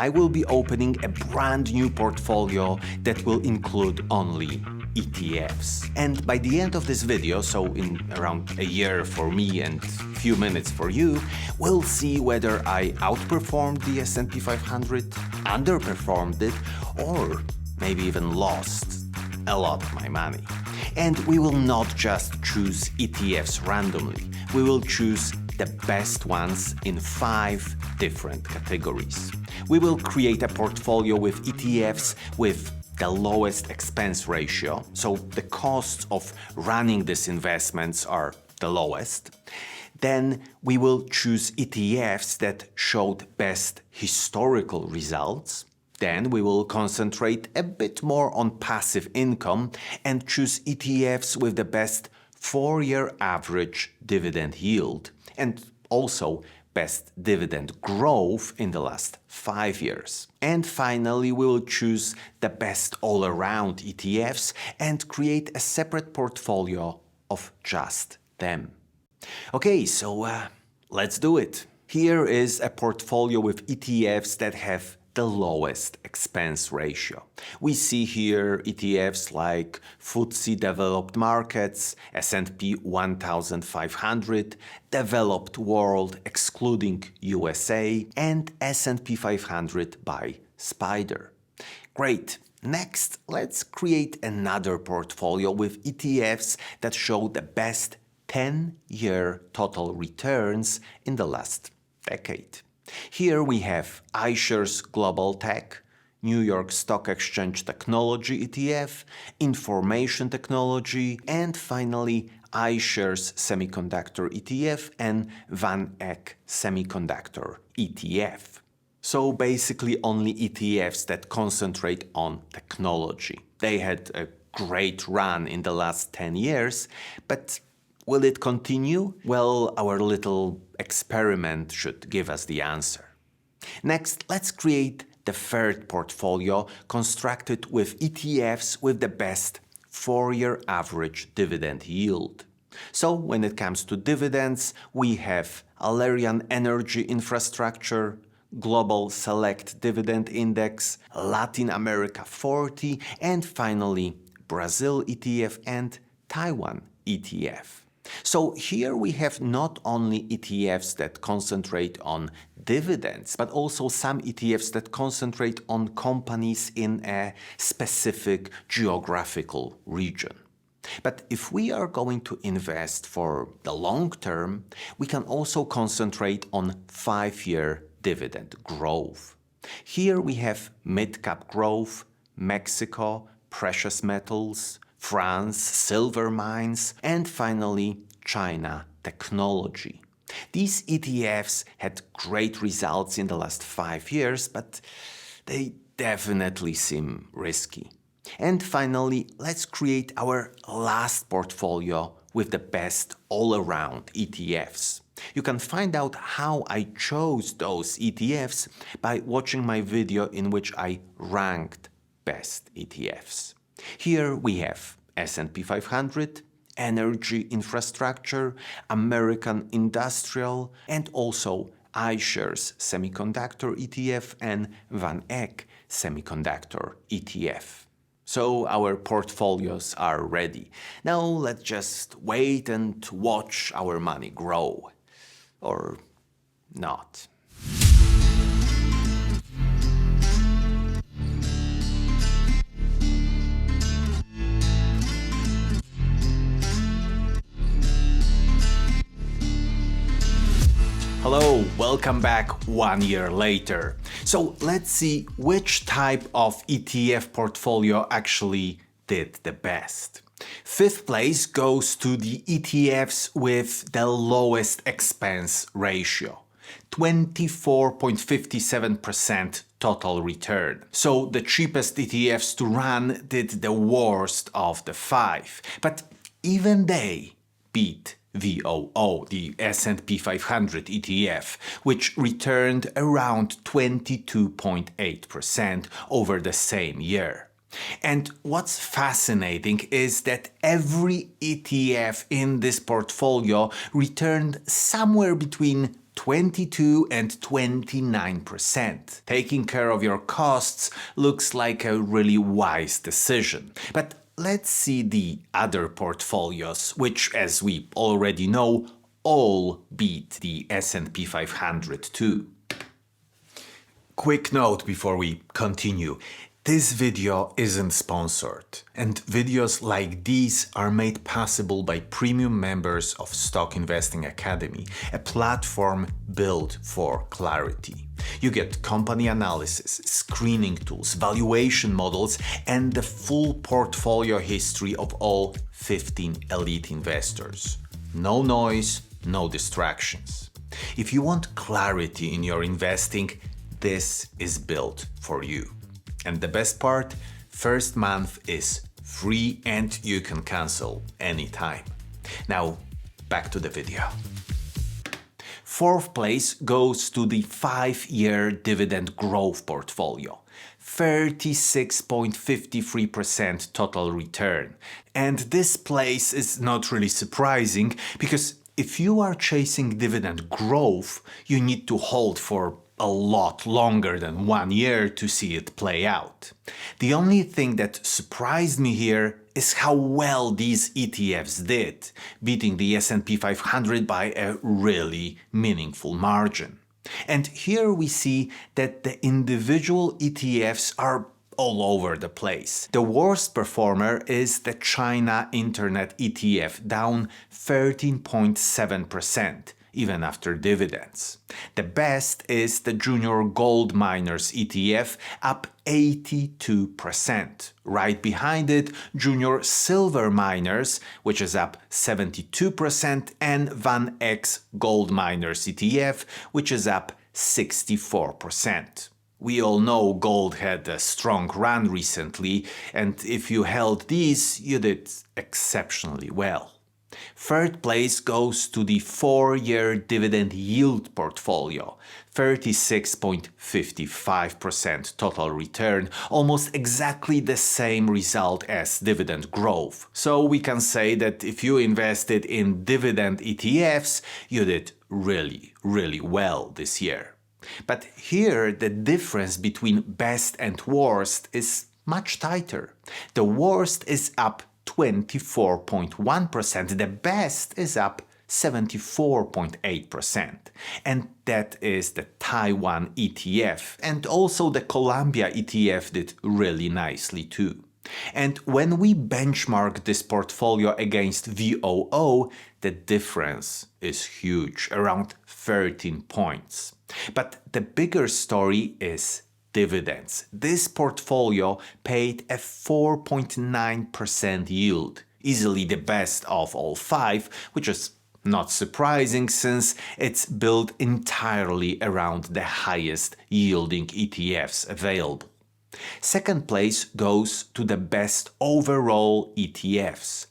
I will be opening a brand new portfolio that will include only ETFs. And by the end of this video, so in around a year for me and few minutes for you, we'll see whether I outperformed the S&P 500, underperformed it, or maybe even lost a lot of my money. And we will not just choose ETFs randomly. We will choose the best ones in 5 different categories. We will create a portfolio with ETFs with the lowest expense ratio, so the costs of running these investments are the lowest. Then we will choose ETFs that showed best historical results. Then we will concentrate a bit more on passive income and choose ETFs with the best 4-year average dividend yield and also best dividend growth in the last 5 years. And finally, we will choose the best all-around ETFs and create a separate portfolio of just them. Okay, so let's do it. Here is a portfolio with ETFs that have the lowest expense ratio. We see here ETFs like FTSE Developed Markets, S&P 1500, Developed World excluding USA, and S&P 500 by Spider. Great. Next, let's create another portfolio with ETFs that show the best 10-year total returns in the last decade. Here we have iShares Global Tech, New York Stock Exchange Technology ETF, Information Technology, and finally iShares Semiconductor ETF and VanEck Semiconductor ETF. So basically only ETFs that concentrate on technology. They had a great run in the last 10 years, but will it continue? Well, our little experiment should give us the answer. Next, let's create the third portfolio constructed with ETFs with the best 4-year average dividend yield. So when it comes to dividends, we have Alerian Energy Infrastructure, Global Select Dividend Index, Latin America 40, and finally Brazil ETF and Taiwan ETF. So here we have not only ETFs that concentrate on dividends, but also some ETFs that concentrate on companies in a specific geographical region. But if we are going to invest for the long term, we can also concentrate on 5-year dividend growth. Here we have mid-cap growth, Mexico, precious metals, France, silver mines, and finally China technology. These ETFs had great results in the last 5 years, but they definitely seem risky. And finally, let's create our last portfolio with the best all-around ETFs. You can find out how I chose those ETFs by watching my video in which I ranked best ETFs. Here we have S&P 500, Energy Infrastructure, American Industrial, and also iShares Semiconductor ETF and VanEck Semiconductor ETF. So our portfolios are ready. Now let's just wait and watch our money grow. Or not. Hello, welcome back 1 year later. So let's see which type of ETF portfolio actually did the best. 5th place goes to the ETFs with the lowest expense ratio, 24.57% total return. So the cheapest ETFs to run did the worst of the 5, but even they beat VOO, the S&P 500 ETF, which returned around 22.8% over the same year. And what's fascinating is that every ETF in this portfolio returned somewhere between 22 and 29%. Taking care of your costs looks like a really wise decision. But let's see the other portfolios, which, as we already know, all beat the S&P 500 too. Quick note before we continue. This video isn't sponsored, and videos like these are made possible by premium members of Stock Investing Academy, a platform built for clarity. You get company analysis, screening tools, valuation models, and the full portfolio history of all 15 elite investors. No noise, no distractions. If you want clarity in your investing, this is built for you. And the best part, first month is free and you can cancel anytime. Now, back to the video. Fourth place goes to the 5-year dividend growth portfolio. 36.53% total return. And this place is not really surprising because if you are chasing dividend growth, you need to hold for a lot longer than 1 year to see it play out. The only thing that surprised me here is how well these ETFs did, beating the S&P 500 by a really meaningful margin. And here we see that the individual ETFs are all over the place. The worst performer is the China Internet ETF, down 13.7%. Even after dividends. The best is the Junior Gold Miners ETF, up 82%. Right behind it, Junior Silver Miners, which is up 72%, and VanEck Gold Miners ETF, which is up 64%. We all know gold had a strong run recently, and if you held these, you did exceptionally well. Third place goes to the 4-year dividend yield portfolio, 36.55% total return, almost exactly the same result as dividend growth. So we can say that if you invested in dividend ETFs, you did really, really well this year. But here the difference between best and worst is much tighter. The worst is up 24.1%, the best is up 74.8%. And that is the Taiwan ETF. And also the Colombia ETF did really nicely too. And when we benchmark this portfolio against VOO, the difference is huge, around 13 points. But the bigger story is dividends. This portfolio paid a 4.9% yield, easily the best of all 5, which is not surprising since it's built entirely around the highest yielding ETFs available. Second place goes to the best overall ETFs.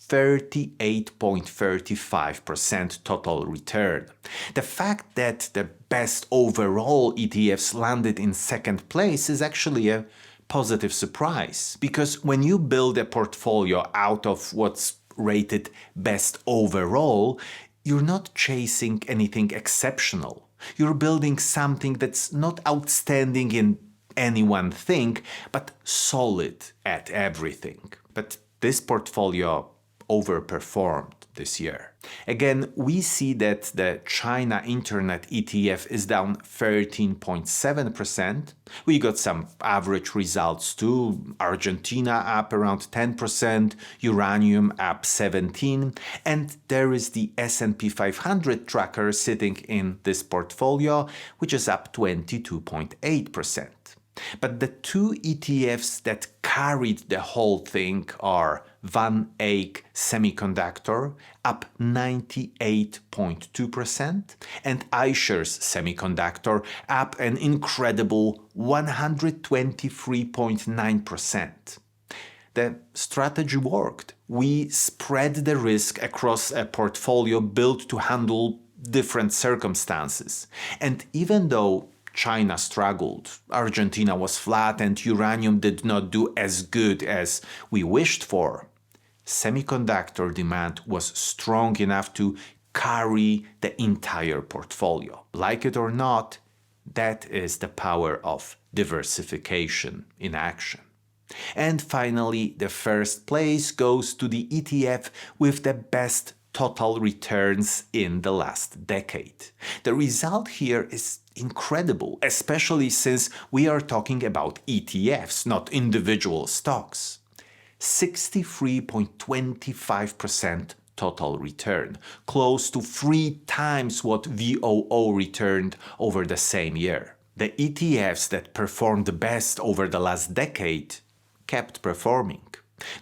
38.35% total return. The fact that the best overall ETFs landed in second place is actually a positive surprise, because when you build a portfolio out of what's rated best overall, you're not chasing anything exceptional. You're building something that's not outstanding in any one thing, but solid at everything. But this portfolio overperformed this year. Again, we see that the China Internet ETF is down 13.7%. We got some average results too. Argentina up around 10%, uranium up 17%, and there is the S&P 500 tracker sitting in this portfolio, which is up 22.8%. But the two ETFs that carried the whole thing are VanEck Semiconductor, up 98.2%, and iShares Semiconductor, up an incredible 123.9%. The strategy worked. We spread the risk across a portfolio built to handle different circumstances. And even though China struggled, Argentina was flat, and uranium did not do as good as we wished for, semiconductor demand was strong enough to carry the entire portfolio. Like it or not, that is the power of diversification in action. And finally, the first place goes to the ETF with the best total returns in the last decade. The result here is incredible, especially since we are talking about ETFs, not individual stocks. 63.25% total return, close to 3 times what VOO returned over the same year. The ETFs that performed the best over the last decade kept performing.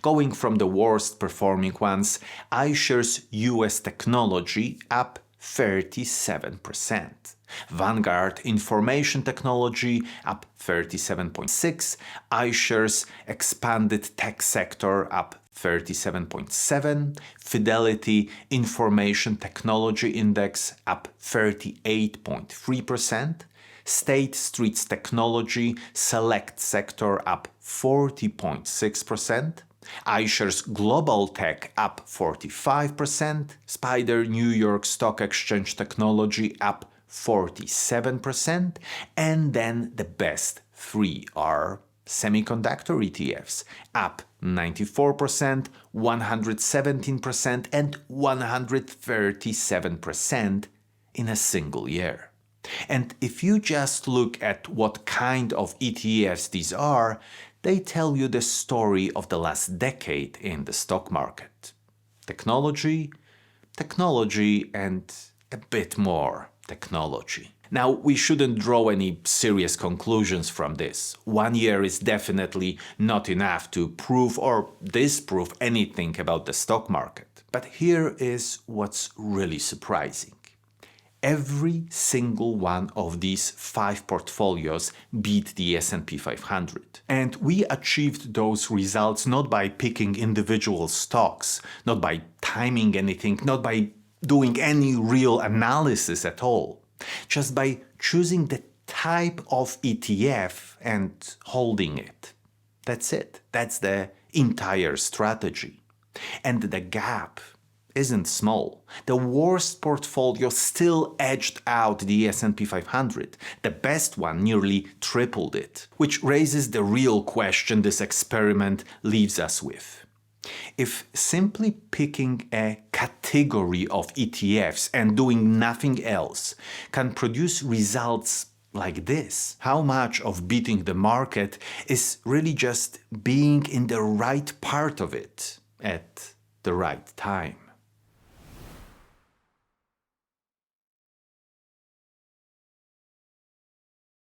Going from the worst performing ones, iShares US Technology up 37%. Vanguard Information Technology up 37.6%, iShares Expanded Tech Sector up 37.7%, Fidelity Information Technology Index up 38.3%, State Street's Technology Select Sector up 40.6%, iShares Global Tech up 45%, Spider New York Stock Exchange Technology up 47%, and then the best 3 are semiconductor ETFs up 94%, 117%, and 137% in a single year. And if you just look at what kind of ETFs these are, they tell you the story of the last decade in the stock market. Technology, technology, and a bit more technology. Now, we shouldn't draw any serious conclusions from this. 1 year is definitely not enough to prove or disprove anything about the stock market. But here is what's really surprising. Every single one of these 5 portfolios beat the S&P 500. And we achieved those results not by picking individual stocks, not by timing anything, not by doing any real analysis at all, just by choosing the type of ETF and holding it. That's it. That's the entire strategy. And the gap isn't small. The worst portfolio still edged out the S&P 500. The best one nearly tripled it, which raises the real question this experiment leaves us with. If simply picking a category of ETFs and doing nothing else can produce results like this, how much of beating the market is really just being in the right part of it at the right time?